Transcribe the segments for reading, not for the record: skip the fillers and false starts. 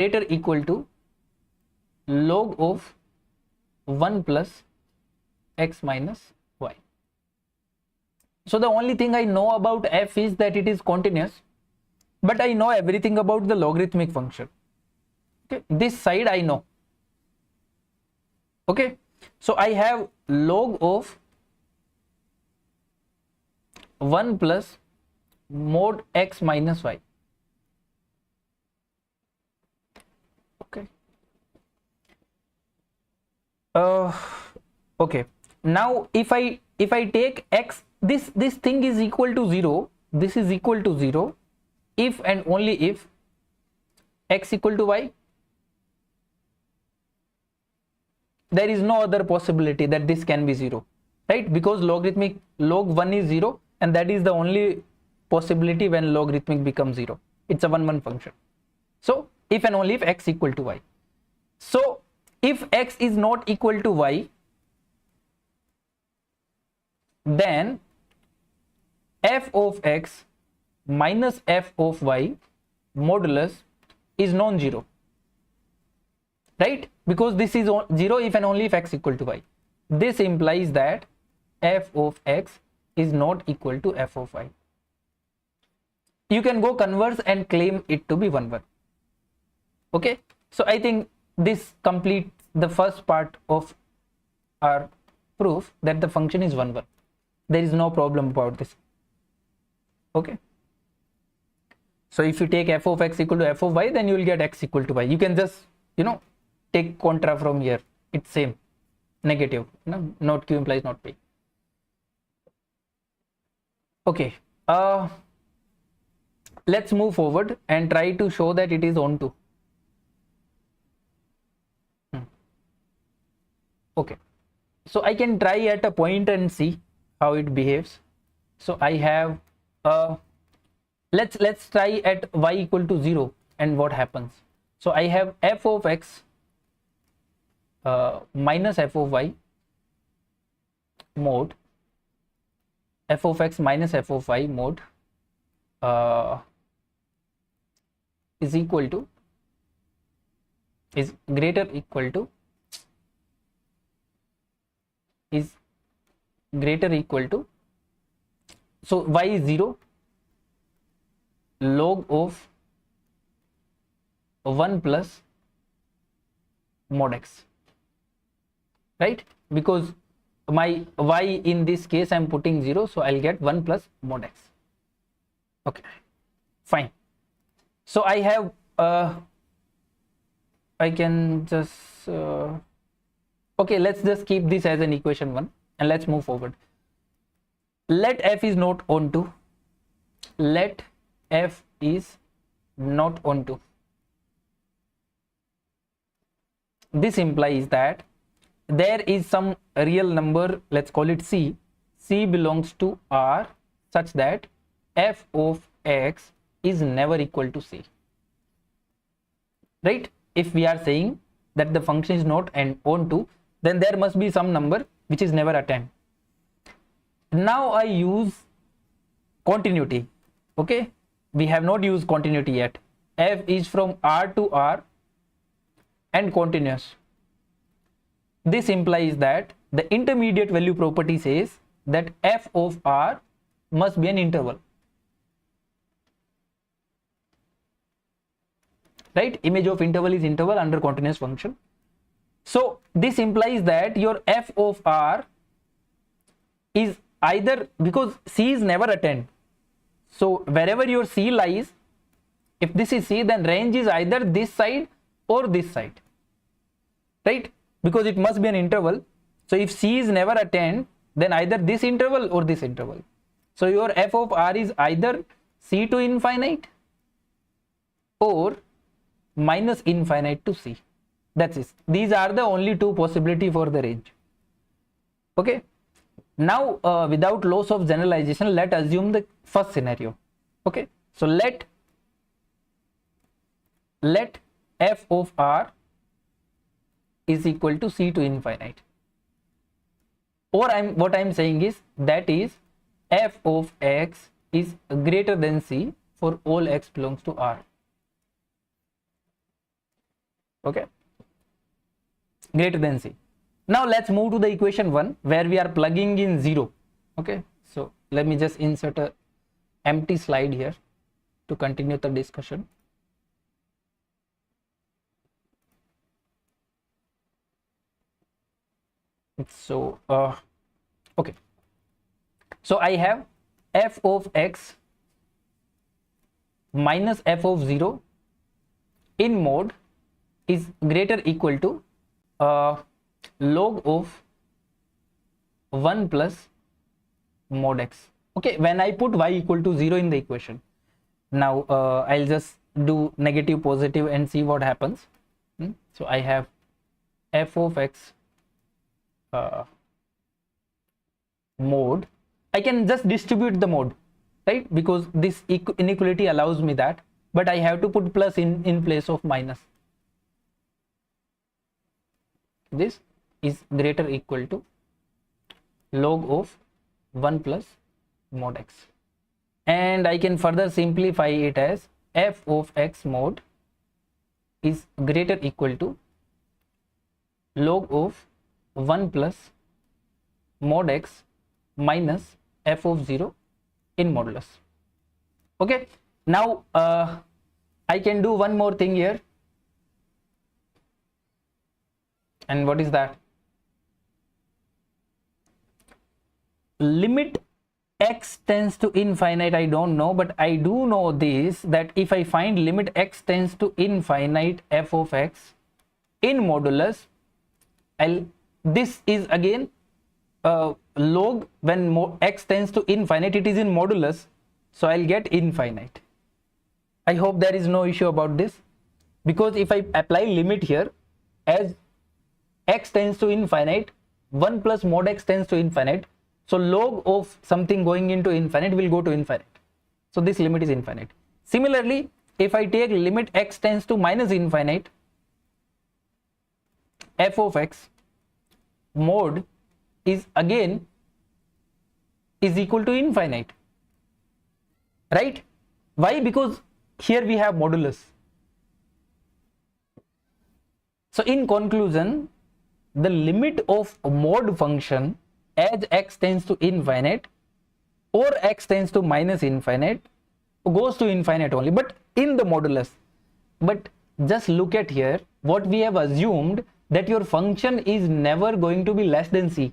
greater equal to log of 1 plus x minus y. So the only thing I know about f is that it is continuous, but I know everything about the logarithmic function. Okay, this side I know. Okay, so I have log of 1 plus mod x minus y. Okay. Okay. Now if I take x, this thing is equal to 0. This is equal to 0 if and only if x equal to y. There is no other possibility that this can be 0, right? Because logarithmic log 1 is 0, and that is the only possibility when logarithmic becomes 0. It's a 1 function. So if and only if x equal to y. So if x is not equal to y, then f of x minus f of y modulus is non-zero, right? Because this is 0 if and only if x equal to y. This implies that f of x is not equal to f of y. You can go converse and claim it to be 1. Okay, so I think this completes the first part of our proof that the function is 1. There is no problem about this. Okay, so if you take f of x equal to f of y, then you will get x equal to y. You can just, take contra from here. It's same, negative, no? Not q implies not p. Okay, let's move forward and try to show that it is onto. Okay, so I can try at a point and see how it behaves. So I have let's try at y equal to 0 and what happens. So I have f of x minus f of y mod f of x minus f of y mod is greater equal to so y is 0 log of 1 plus mod x, right? Because my y in this case I am putting 0, so I'll get 1 plus mod x. Okay, fine. So I have I can just okay, let's just keep this as an equation 1 and let's move forward. Let f is not onto. Let f is not onto. This implies that there is some real number, let's call it c. C belongs to R such that f of x is never equal to c, right? If we are saying that the function is not and onto, then there must be some number which is never attained. Now I use continuity. Okay, we have not used continuity yet. F is from R to R and continuous. This implies that the intermediate value property says that f of R must be an interval, right? Image of interval is interval under continuous function. So this implies that your f of R is either, because c is never attained, so wherever your c lies, if this is c, then range is either this side or this side, right? Because it must be an interval. So if c is never attained, then either this interval or this interval. So your f of R is either c to infinite or minus infinite to c. That's it. These are the only two possibilities for the range. Okay, now without loss of generalization, let assume the first scenario. Okay, so let f of R is equal to c to infinite, or what I'm saying is that is f of x is greater than c for all x belongs to R. Okay, greater than c. Now let's move to the equation 1 where we are plugging in 0. Okay, so let me just insert a empty slide here to continue the discussion. So okay, so I have f of x minus f of 0 in mode is greater equal to log of 1 plus mod x. Okay, when I put y equal to 0 in the equation, now I'll just do negative positive and see what happens. So I have f of x mode. I can just distribute the mode, right? Because this inequality allows me that, but I have to put plus in place of minus. This is greater equal to log of 1 plus mod x, and I can further simplify it as f of x mod is greater equal to log of 1 plus mod x minus f of 0 in modulus. Okay, now I can do one more thing here, and what is that? Limit x tends to infinite, I don't know, but I do know this, that if I find limit x tends to infinite f of x in modulus, this is again log, when x tends to infinite, it is in modulus, so I'll get infinite. I hope there is no issue about this, because if I apply limit here, as x tends to infinite, 1 plus mod x tends to infinite, so log of something going into infinite will go to infinite, so this limit is infinite. Similarly, if I take limit x tends to minus infinite, f of x mod is again is equal to infinite, right? Why? Because here we have modulus. So in conclusion, the limit of a mod function as x tends to infinite or x tends to minus infinite goes to infinite only, but in the modulus. But just look at here, what we have assumed, that your function is never going to be less than c.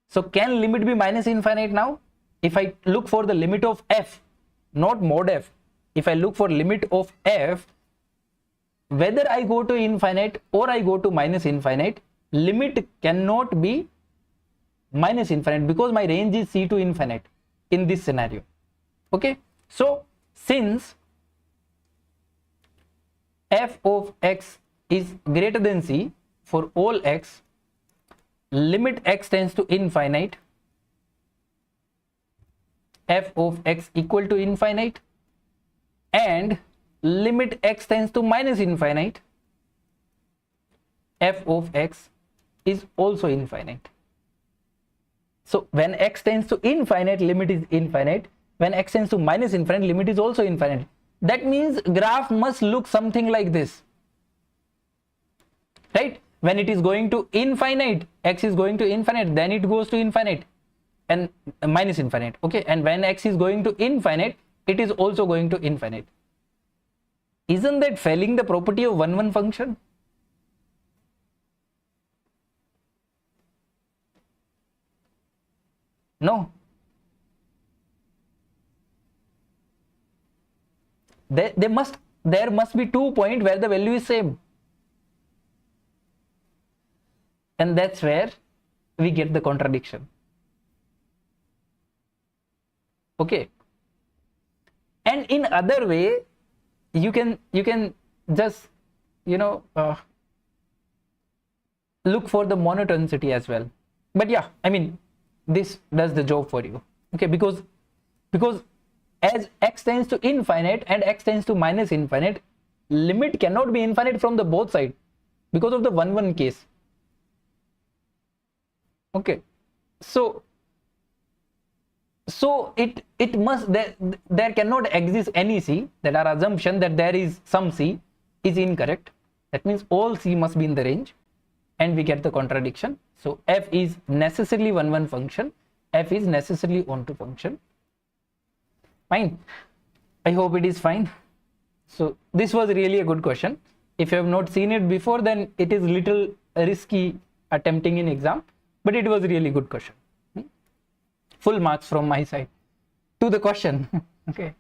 So can limit be minus infinite now? If I look for the limit of f, not mod f, if I look for limit of f, whether I go to infinite or I go to minus infinite, limit cannot be minus infinite, because my range is c to infinite in this scenario. Okay, so since f of x is greater than c for all x, limit x tends to infinite, f of x equal to infinite, and limit x tends to minus infinite, f of x is also infinite. So when x tends to infinite, limit is infinite. When x tends to minus infinite, limit is also infinite. That means graph must look something like this, right? When it is going to infinite, x is going to infinite, then it goes to infinite and minus infinite. Okay, and when x is going to infinite, it is also going to infinite. Isn't that failing the property of 1-1 function? No. There must be 2 points where the value is same, and that's where we get the contradiction. Okay, and in other way, you can just look for the monotonicity as well. But yeah, I mean, this does the job for you. Okay, because as x tends to infinite and x tends to minus infinite, limit cannot be infinite from the both side because of the 1-1 case. Okay, so it must, there cannot exist any c, that our assumption that there is some c is incorrect, That means all C must be in the range, and we get the contradiction. So f is necessarily 1 function, f is necessarily onto function. Fine. I hope it is fine. So this was really a good question. If you have not seen it before, then it is little risky attempting in exam, but it was a really good question. Full marks from my side. To the question. Okay.